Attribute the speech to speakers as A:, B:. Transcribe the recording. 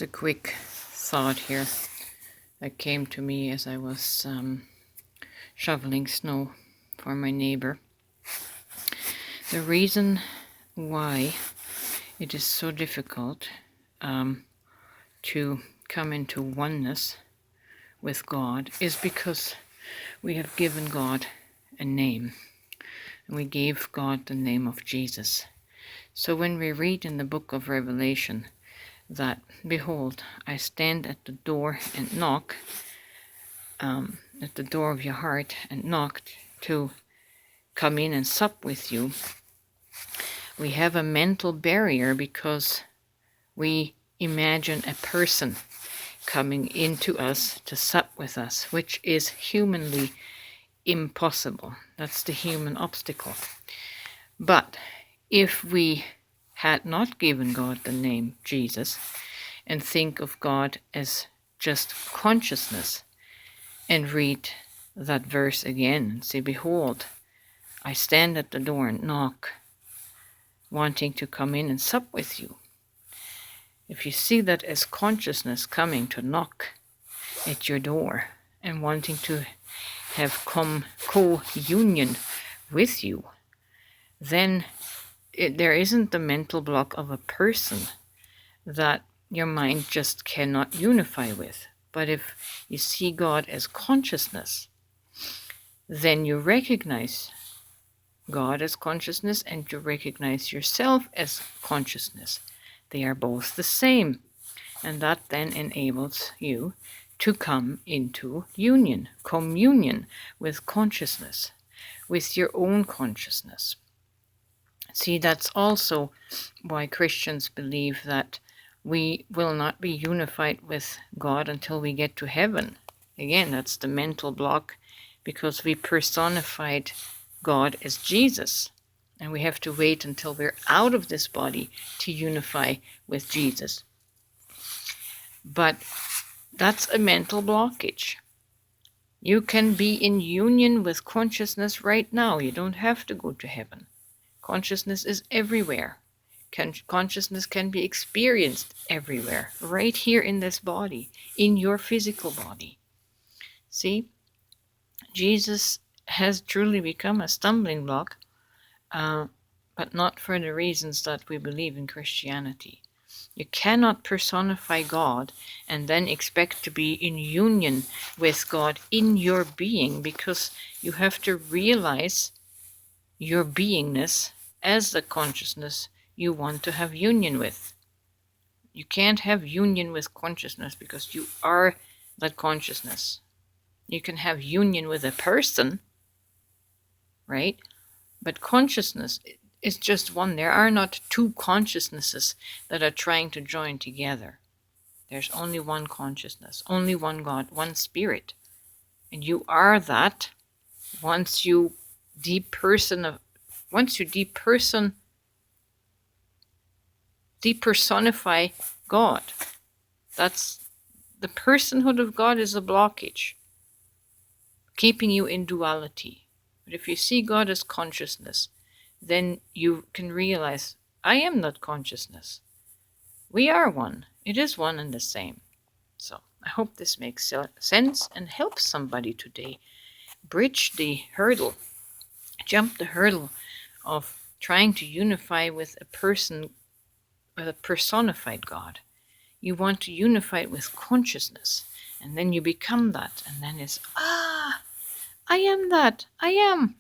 A: A quick thought here that came to me as I was shoveling snow for my neighbor. The reason why it is so difficult to come into oneness with God is because we have given God a name, and we gave God the name of Jesus. So when we read in the book of Revelation that, behold, I stand at the door and knock, at the door of your heart and knock to come in and sup with you, we have a mental barrier because we imagine a person coming into us to sup with us, which is humanly impossible. That's the human obstacle. But if we had not given God the name Jesus and think of God as just consciousness and read that verse again and say, behold, I stand at the door and knock, wanting to come in and sup with you. If you see that as consciousness coming to knock at your door and wanting to have co-union with you, then there isn't the mental block of a person that your mind just cannot unify with. But if you see God as consciousness, then you recognize God as consciousness and you recognize yourself as consciousness. They are both the same. And that then enables you to come into union, communion with consciousness, with your own consciousness. See, that's also why Christians believe that we will not be unified with God until we get to heaven. Again, that's the mental block because we personified God as Jesus. And we have to wait until we're out of this body to unify with Jesus. But that's a mental blockage. You can be in union with consciousness right now. You don't have to go to heaven. Consciousness is everywhere. Consciousness can be experienced everywhere, right here in this body, in your physical body. See, Jesus has truly become a stumbling block, but not for the reasons that we believe in Christianity. You cannot personify God and then expect to be in union with God in your being, because you have to realize your beingness as the consciousness you want to have union with. You can't have union with consciousness because you are that consciousness. You can have union with a person, right? But consciousness is just one. There are not two consciousnesses that are trying to join together. There's only one consciousness, only one God, one spirit. And you are that once you depersonify God. That's the personhood of God is a blockage, keeping you in duality. But if you see God as consciousness, then you can realize, I am not consciousness. We are one. It is one and the same. So I hope this makes sense and helps somebody today bridge the hurdle, jump the hurdle of trying to unify with a person, with a personified God. You want to unify it with consciousness, and then you become that, and then it's, I am that, I am.